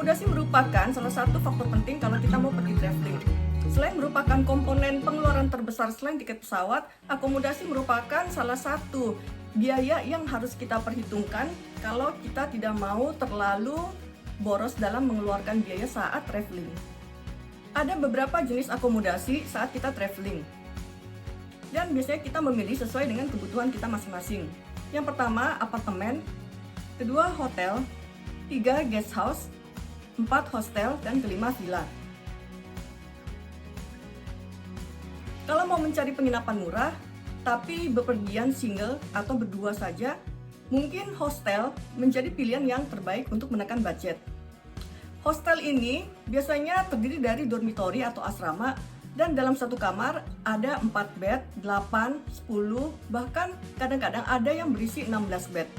Akomodasi merupakan salah satu faktor penting kalau kita mau pergi traveling. Selain merupakan komponen pengeluaran terbesar selain tiket pesawat, akomodasi merupakan salah satu biaya yang harus kita perhitungkan kalau kita tidak mau terlalu boros dalam mengeluarkan biaya saat traveling. Ada beberapa jenis akomodasi saat kita traveling, dan biasanya kita memilih sesuai dengan kebutuhan kita masing-masing. Yang pertama, apartemen. Kedua, hotel. 3, guest house. 4, hostel. Dan kelima, villa. Kalau mau mencari penginapan murah, tapi bepergian single atau berdua saja, mungkin hostel menjadi pilihan yang terbaik untuk menekan budget. Hostel ini biasanya terdiri dari dormitory atau asrama, dan dalam satu kamar ada 4 bed, 8, 10, bahkan kadang-kadang ada yang berisi 16 bed.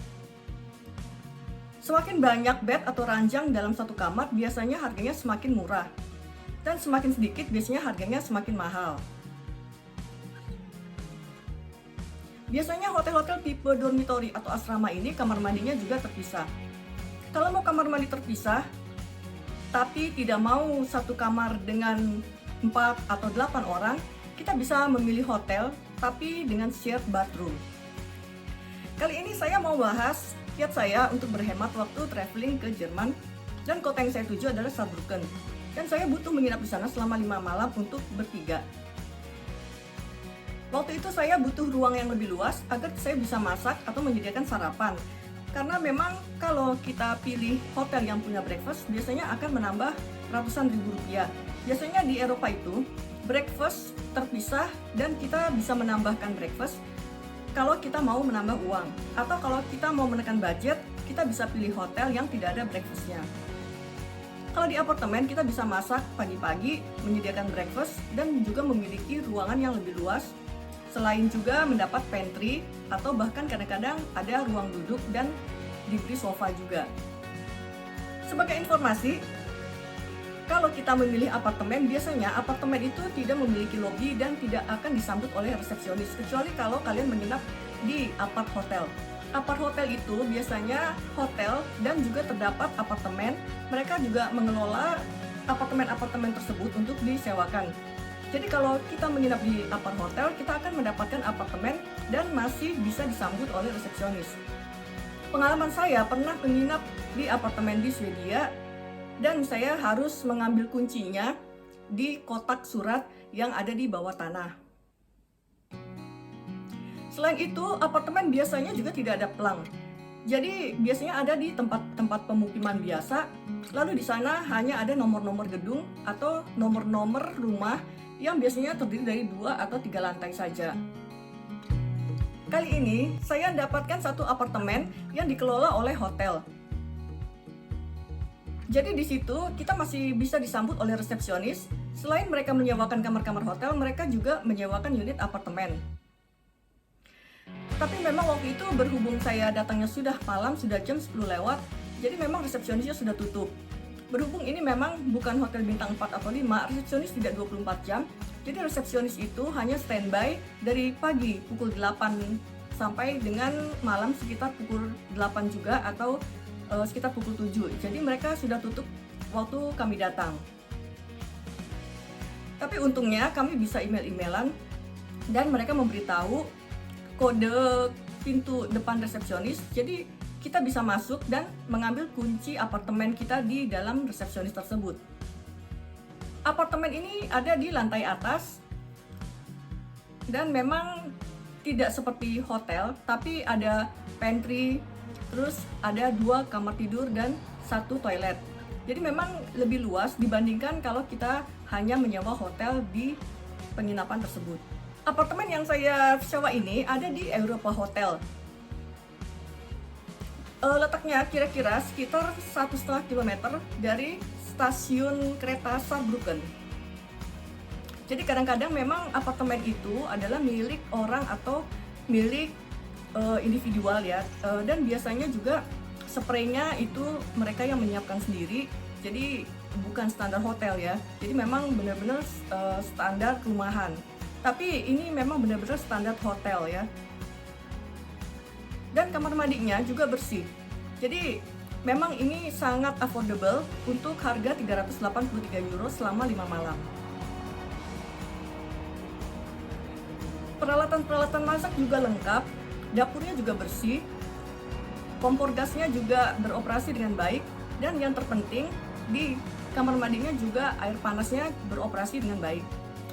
Semakin banyak bed atau ranjang dalam satu kamar, biasanya harganya semakin murah. Dan semakin sedikit, biasanya harganya semakin mahal. Biasanya hotel-hotel tipe dormitory atau asrama ini kamar mandinya juga terpisah. Kalau mau kamar mandi terpisah, tapi tidak mau satu kamar dengan 4 atau 8 orang, kita bisa memilih hotel tapi dengan shared bathroom. Kali ini saya mau bahas kiat saya untuk berhemat waktu traveling ke Jerman, dan kota yang saya tuju adalah Saarbrücken. Dan saya butuh menginap di sana selama 5 malam untuk bertiga. Waktu itu saya butuh ruang yang lebih luas agar saya bisa masak atau menyediakan sarapan. Karena memang kalau kita pilih hotel yang punya breakfast, biasanya akan menambah ratusan ribu rupiah. Biasanya di Eropa itu, breakfast terpisah dan kita bisa menambahkan breakfast kalau kita mau menambah uang. Atau kalau kita mau menekan budget, kita bisa pilih hotel yang tidak ada breakfastnya. Kalau di apartemen, kita bisa masak pagi-pagi, menyediakan breakfast, dan juga memiliki ruangan yang lebih luas. Selain juga mendapat pantry, atau bahkan kadang-kadang ada ruang duduk dan diberi sofa juga. Sebagai informasi, kalau kita memilih apartemen, biasanya apartemen itu tidak memiliki lobi dan tidak akan disambut oleh resepsionis, kecuali kalau kalian menginap di apart hotel. Apart hotel itu biasanya hotel dan juga terdapat apartemen. Mereka juga mengelola apartemen-apartemen tersebut untuk disewakan. Jadi kalau kita menginap di apart hotel, kita akan mendapatkan apartemen dan masih bisa disambut oleh resepsionis. Pengalaman saya pernah menginap di apartemen di Swedia, dan saya harus mengambil kuncinya di kotak surat yang ada di bawah tanah. Selain itu, apartemen biasanya juga tidak ada pelang. Jadi biasanya ada di tempat-tempat pemukiman biasa, lalu di sana hanya ada nomor-nomor gedung atau nomor-nomor rumah yang biasanya terdiri dari 2 atau 3 lantai saja. Kali ini saya mendapatkan satu apartemen yang dikelola oleh hotel. Jadi di situ kita masih bisa disambut oleh resepsionis. Selain mereka menyewakan kamar-kamar hotel, mereka juga menyewakan unit apartemen. Tapi memang waktu itu berhubung saya datangnya sudah malam, sudah jam 10 lewat, jadi memang resepsionisnya sudah tutup. Berhubung ini memang bukan hotel bintang 4 atau 5, resepsionis tidak 24 jam. Jadi resepsionis itu hanya standby dari pagi pukul 8 sampai dengan malam sekitar pukul 8 juga atau sekitar pukul 7. Jadi mereka sudah tutup waktu kami datang. Tapi untungnya kami bisa email-emailan dan mereka memberitahu kode pintu depan resepsionis. Jadi kita bisa masuk dan mengambil kunci apartemen kita di dalam resepsionis tersebut. Apartemen ini ada di lantai atas dan memang tidak seperti hotel, tapi ada pantry, terus ada 2 kamar tidur dan 1 toilet. Jadi memang lebih luas dibandingkan kalau kita hanya menyewa hotel di penginapan tersebut. Apartemen yang saya sewa ini ada di Europa Hotel. Letaknya kira-kira sekitar 1,5 km dari stasiun kereta Saarbrücken. Jadi kadang-kadang memang apartemen itu adalah milik orang atau milik individual ya, dan biasanya juga spraynya itu mereka yang menyiapkan sendiri, jadi bukan standar hotel ya, jadi memang benar-benar standar rumahan, tapi ini memang benar-benar standar hotel ya. Dan kamar mandinya juga bersih, jadi Memang ini sangat affordable untuk harga 383 euro selama 5 malam. Peralatan-peralatan masak juga lengkap, dapurnya juga bersih, kompor gasnya juga beroperasi dengan baik, dan yang terpenting di kamar mandinya juga air panasnya beroperasi dengan baik.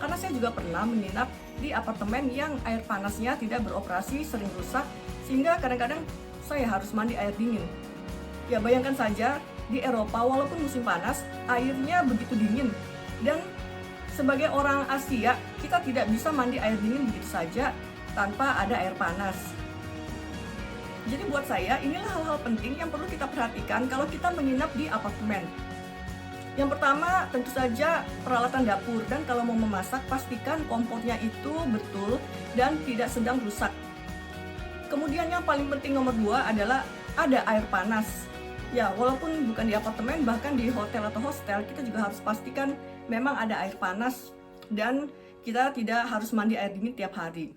Karena saya juga pernah menginap di apartemen yang air panasnya tidak beroperasi, sering rusak, sehingga kadang-kadang saya harus mandi air dingin. Ya bayangkan saja, di Eropa walaupun musim panas, airnya begitu dingin. Dan sebagai orang Asia, kita tidak bisa mandi air dingin begitu saja tanpa ada air panas. Jadi buat saya, inilah hal-hal penting yang perlu kita perhatikan kalau kita menginap di apartemen. Yang pertama, tentu saja peralatan dapur, dan kalau mau memasak, pastikan kompornya itu betul dan tidak sedang rusak. Kemudian yang paling penting nomor 2 adalah ada air panas. Ya, walaupun bukan di apartemen, bahkan di hotel atau hostel, kita juga harus pastikan memang ada air panas dan kita tidak harus mandi air dingin tiap hari.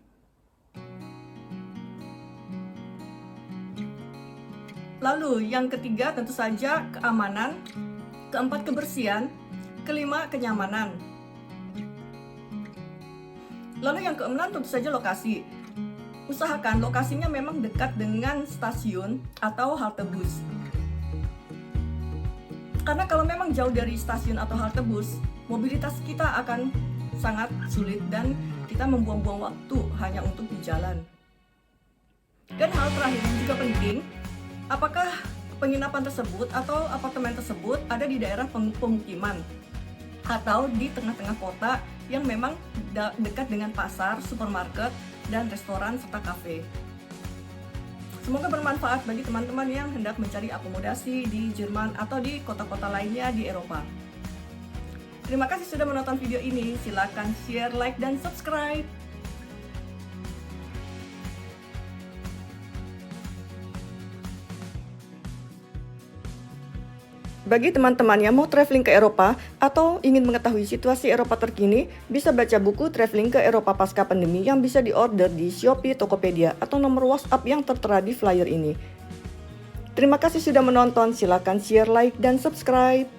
Lalu yang ketiga tentu saja keamanan, keempat kebersihan, kelima kenyamanan. Lalu yang keenam tentu saja lokasi. Usahakan lokasinya memang dekat dengan stasiun atau halte bus. Karena kalau memang jauh dari stasiun atau halte bus, mobilitas kita akan sangat sulit dan kita membuang-buang waktu hanya untuk di jalan. Dan hal terakhir yang juga penting, apakah penginapan tersebut atau apartemen tersebut ada di daerah pemukiman atau di tengah-tengah kota yang memang dekat dengan pasar, supermarket, dan restoran serta kafe. Semoga bermanfaat bagi teman-teman yang hendak mencari akomodasi di Jerman atau di kota-kota lainnya di Eropa. Terima kasih sudah menonton video ini. Silakan share, like, dan subscribe. Bagi teman-teman yang mau traveling ke Eropa atau ingin mengetahui situasi Eropa terkini, bisa baca buku Traveling ke Eropa Pasca Pandemi yang bisa diorder di Shopee, Tokopedia, atau nomor WhatsApp yang tertera di flyer ini. Terima kasih sudah menonton, silakan share, like, dan subscribe.